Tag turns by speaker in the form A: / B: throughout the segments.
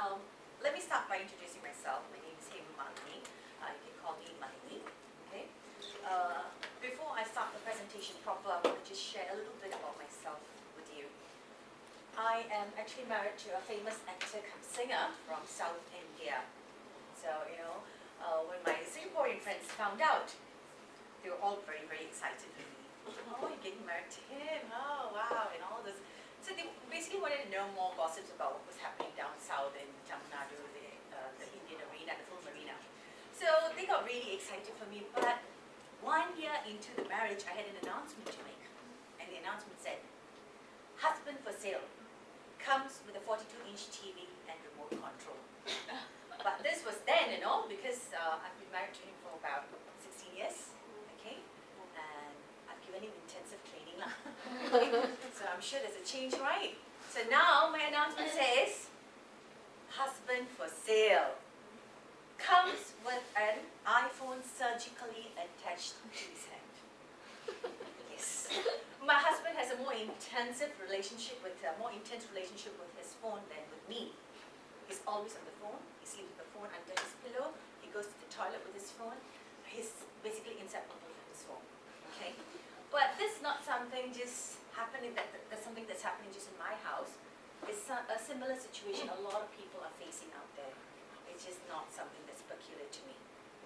A: Let me start by introducing myself. My name is Malini. You can call me Malini. Okay. Before I start the presentation proper, I want to just share a little bit about myself with you. I am actually married to a famous actor come singer from South India. So, when my Singaporean friends found out, they were all very, very excited for me. Oh, you're getting married to him. Oh, wow, and all this. So they basically wanted to know more gossips about what was happening down south in Tamil Nadu, the Indian arena, the film arena. So they got really excited for me. But 1 year into the marriage, I had an announcement to make. And the announcement said, husband for sale, comes with a 42-inch TV and remote control. But this was then, because I've been married to him for about 16 years. Okay? And I've given him intensive training. So I'm sure there's a change, right? So now my announcement says, husband for sale, comes with an iPhone surgically attached to his hand. Yes. My husband has a more intense relationship with his phone than with me. He's always on the phone. He sleeps with the phone under his pillow. He goes to the toilet with his phone. He's basically inseparable from his phone. Okay? But this is not something just happening, that's something that's happening just in my house. It's a similar situation a lot of people are facing out there. It's just not something that's peculiar to me.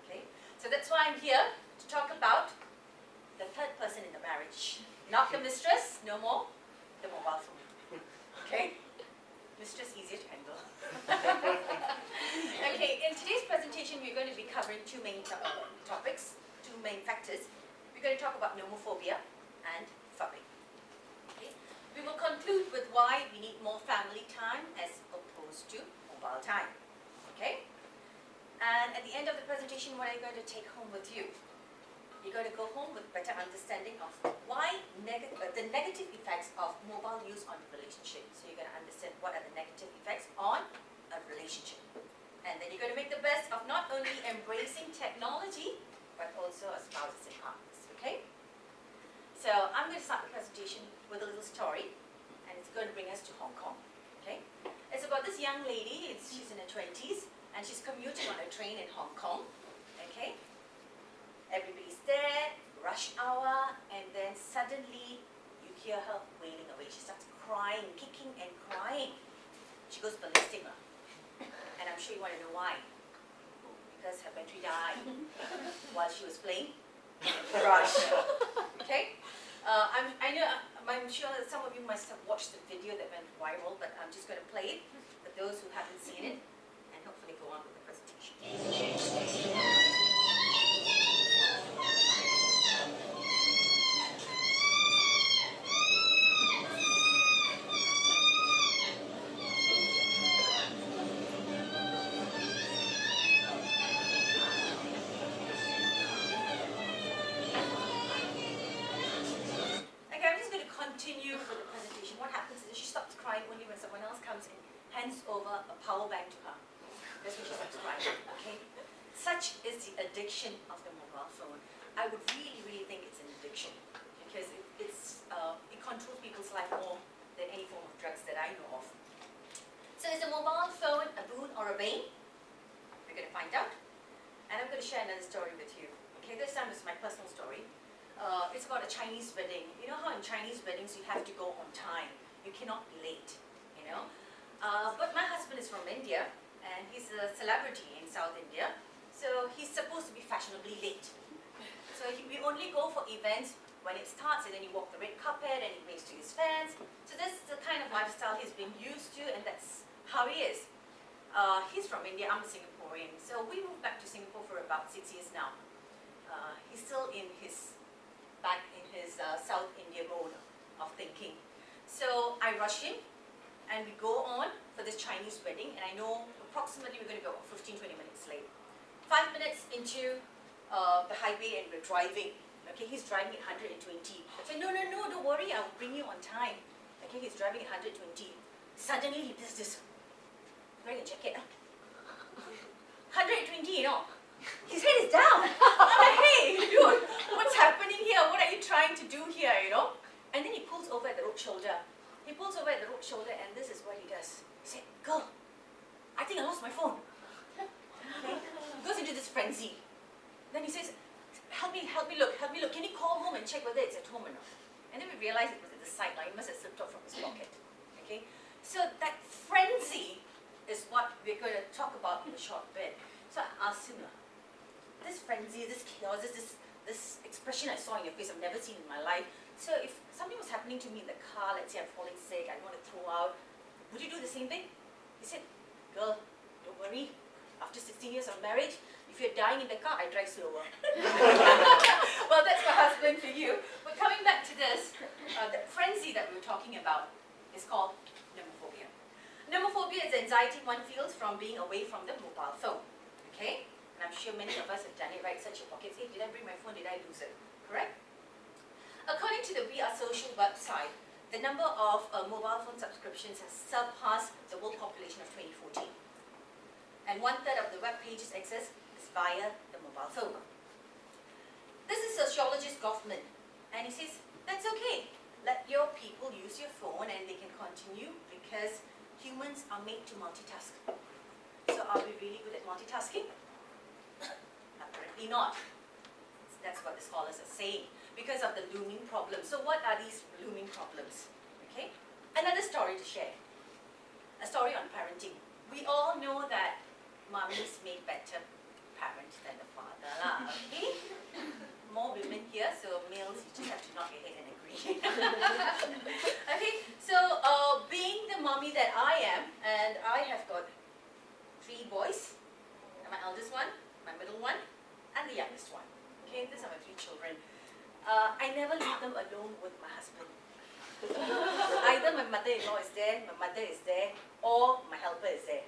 A: Okay? So that's why I'm here to talk about the third person in the marriage. Not the mistress, no more, the mobile phone. Okay? Mistress easier to handle. Okay, in today's presentation we're going to be covering two main topics, two main factors. We're going to talk about nomophobia and fubbing. Okay? We will conclude with why we need more family time as opposed to mobile time. Okay? And at the end of the presentation, what are you going to take home with you? You're going to go home with better understanding of why the negative effects of mobile use on the relationship. So you're going to understand what are the negative effects on a relationship. And then you're going to make the best of not only embracing technology, but also as spouses and partners. Okay? So I'm going to start the presentation with a little story, and it's going to bring us to Hong Kong. Okay? It's about this young lady. She's in her 20s, and she's commuting on a train in Hong Kong. Okay? Everybody's there, rush hour, and then suddenly you hear her wailing away. She starts crying, kicking and crying. She goes ballistic. And I'm sure you want to know why. Because her battery died while she was playing Rush. Okay? I'm sure that some of you must have watched the video that went viral, but I'm just going to play it for those who haven't seen it, and hopefully go on with the presentation. Continue with the presentation. What happens is she stops crying only when someone else comes and hands over a power bank to her. That's when she stops crying. Okay? Such is the addiction of the mobile phone. I would really, really think it's an addiction because it controls people's life more than any form of drugs that I know of. So is a mobile phone a boon or a bane? We're going to find out. And I'm going to share another story with you. Okay, this time it's my personal story. It's about a Chinese wedding. You know how in Chinese weddings you have to go on time. You cannot be late, But my husband is from India, and he's a celebrity in South India. So he's supposed to be fashionably late. So we only go for events when it starts, and then you walk the red carpet, and he waves to his fans. So this is the kind of lifestyle he's been used to, and that's how he is. He's from India, I'm a Singaporean. So we moved back to Singapore for about 6 years now. He's still back in his South India mode of thinking. So I rush him, and we go on for this Chinese wedding, and I know approximately we're going to go 15-20 minutes late. 5 minutes into the highway, and we're driving. Okay, he's driving at 120. I said, no, don't worry, I'll bring you on time. Okay, he's driving at 120. Suddenly he does this. Wearing a jacket. 120, His head is down. I'm like, hey, dude, what's happening here? What are you trying to do here, And then he pulls over at the road shoulder. And this is what he does. He said, girl, I think realize it was at the sideline. It must have slipped off from his pocket. Okay? So that frenzy is what we're going to talk about in a short bit. So I asked him, this frenzy, this chaos, this expression I saw in your face I've never seen in my life. So if something was happening to me in the car, let's say I'm falling sick, I want to throw out, would you do the same thing? He said, girl, don't worry. After 16 years of marriage, if you're dying in the car, I drive slower. Well, that's my husband for you. But coming back to this, the frenzy that we were talking about is called nomophobia. Nomophobia is anxiety one feels from being away from the mobile phone. Okay? And I'm sure many of us have done it, right? Search your pockets. Hey, did I bring my phone? Did I lose it? Correct? According to the We Are Social website, the number of mobile phone subscriptions has surpassed the world population of 2014. And 1/3 of the web pages access is via the mobile phone. This is sociologist Goffman, and he says, that's okay. Let your people use your phone and they can continue because humans are made to multitask. So are we really good at multitasking? Apparently not. That's what the scholars are saying because of the looming problems. So what are these looming problems? Okay? Another story to share. A story on parenting. We all know that mummies make better parents than the father lah, okay? More women here, so males, you just have to nod your head and agree. Okay, so being the mommy that I am, and I have got 3 boys, and my eldest one, my middle one, and the youngest one. Okay, these are my 3 children. I never leave them alone with my husband. Either my mother-in-law is there, my mother is there, or my helper is there.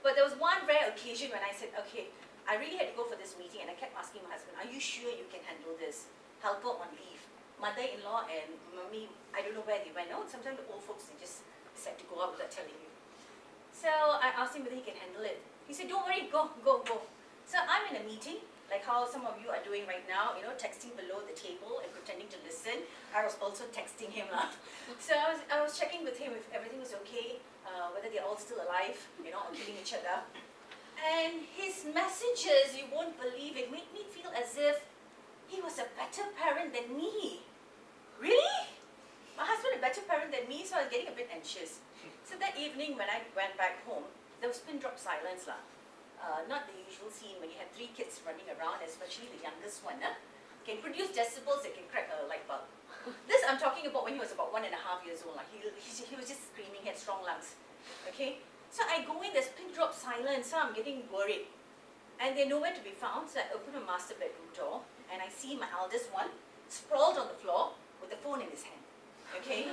A: But there was one rare occasion when I said, okay, I really had to go for this meeting, and I kept asking my husband, are you sure you can handle this? Helper on leave. Mother-in-law and mummy, I don't know where they went. No, sometimes the old folks, they just decide to go out without telling you. So I asked him whether he can handle it. He said, don't worry, go. So I'm in a meeting, like how some of you are doing right now, you know, texting below the table and pretending to listen. I was also texting him. So I was checking with him if everything was okay, whether they're all still alive, you know, or killing each other. And his messages, you won't believe it, made me feel as if he was a better parent than me. Really? My husband a better parent than me, so I was getting a bit anxious. So that evening when I went back home, there was pin drop silence lah. Not the usual scene when you have 3 kids running around, especially the youngest one. Can produce decibels that can crack a light bulb. This I'm talking about when he was about 1.5 years old. He was just screaming, he had strong lungs. Okay? So I go in, there's pin drop silence, so I'm getting worried. And they're nowhere to be found, so I open my master bedroom door, and I see my eldest one sprawled on the floor with the phone in his hand. Okay?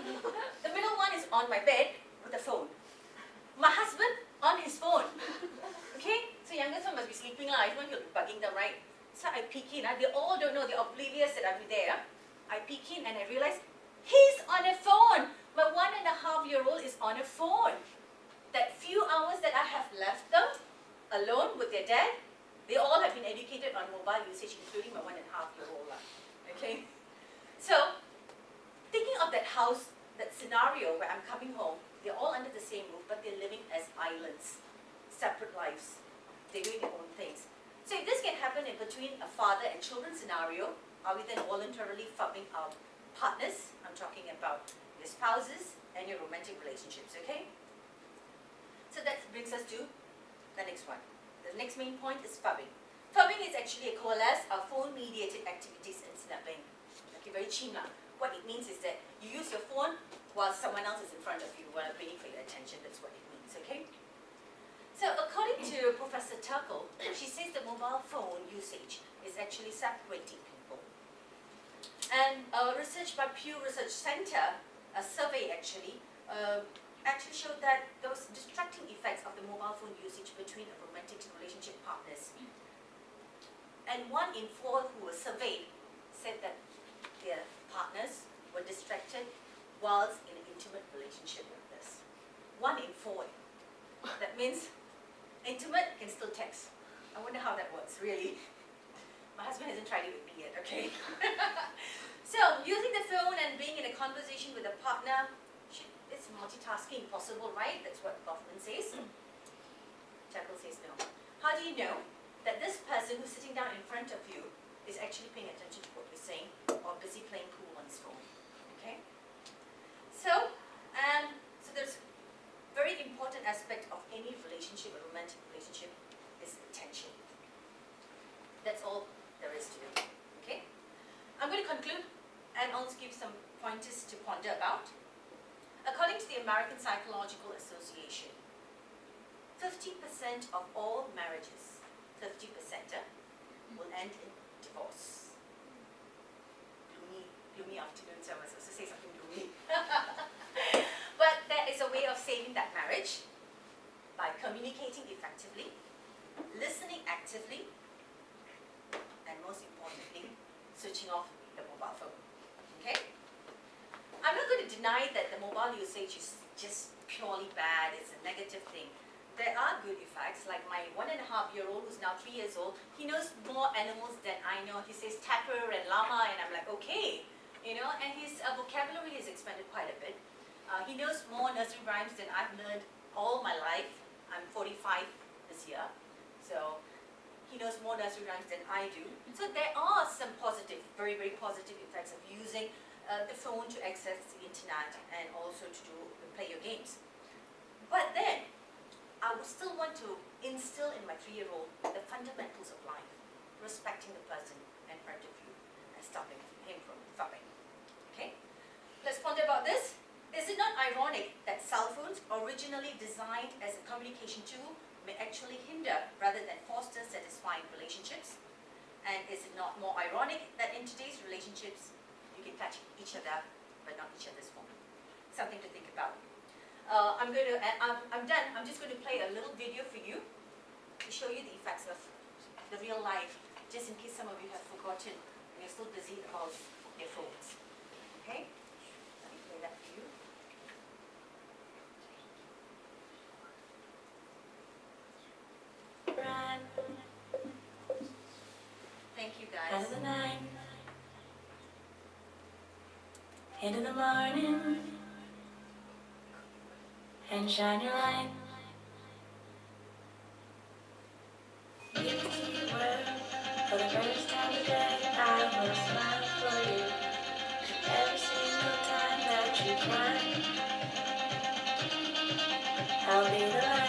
A: The middle one is on my bed with the phone. My husband on his phone. Okay? So youngest one must be sleeping lah, if not he'll be bugging them, right? So I peek in, they all don't know, they're oblivious that I'm there. I peek in and I realize, he's on a phone! My 1.5-year-old is on a phone. That few hours that I have left them alone with their dad, they all have been educated on mobile usage, including my 1.5-year-old. Okay? So, thinking of that house, that scenario where I'm coming home, they're all under the same roof, but they're living as islands, separate lives. They're doing their own things. So if this can happen in between a father and children scenario, are we then voluntarily fubbing our partners? I'm talking about your spouses and your romantic relationships, okay? So that brings us to the next one. The next main point is fubbing. Fubbing is actually a coalesce of phone-mediated activities and snapping. Okay, very cheap lah. What it means is that you use your phone while someone else is in front of you while waiting for your attention. That's what it means, okay? So according to Professor Turkle, she says the mobile phone usage is actually separating people. And research by Pew Research Center, a survey actually showed that those distracting effects of the mobile phone usage between a romantic relationship partners. And 1 in 4 who were surveyed said that their partners were distracted whilst in an intimate relationship like this. 1 in 4. That means intimate can still text. I wonder how that works, really. My husband hasn't tried it with me yet, okay? So, using the phone and being in a conversation with a partner, it's multitasking possible, right? That's what Goffman says. Jekyll says no. How do you know that this person who's sitting down in front of you is actually paying attention to what you're saying or busy playing pool on his phone? Okay? give some pointers to ponder about. According to the American Psychological Association, 50% of all marriages, 50%, will end in divorce. Gloomy afternoon, so I must also say something gloomy. But there is a way of saving that marriage by communicating effectively, listening actively, and most importantly, switching off the mobile phone. Okay? I'm not going to deny that the mobile usage is just purely bad, it's a negative thing. There are good effects, like my 1.5-year-old who's now 3 years old, he knows more animals than I know. He says tapir and llama, and I'm like, okay, and his vocabulary has expanded quite a bit. He knows more nursery rhymes than I've learned all my life. I'm 45 this year, so he knows more nursery rhymes than I do. So there are some positive, very, very positive effects of using the phone to access the internet and also to play your games. But then, I would still want to instill in my 3-year-old the fundamentals of life, respecting the person in front of you and stopping him from thumping. Okay? Let's ponder about this. Is it not ironic that cell phones, originally designed as a communication tool, may actually hinder rather than foster satisfying relationships? And is it not more ironic that in today's relationships, you can touch each other, but not each other's phone? Something to think about. I'm done. I'm just going to play a little video for you to show you the effects of the real life, just in case some of you have forgotten and you're still busy about your phones. Okay? Let me play that for you. Thank you, guys.
B: Out of the night, into the morning, and shine your light. Give it to you, world. For the first time today, I will smile for you. Every single time that you cry, I'll be the light.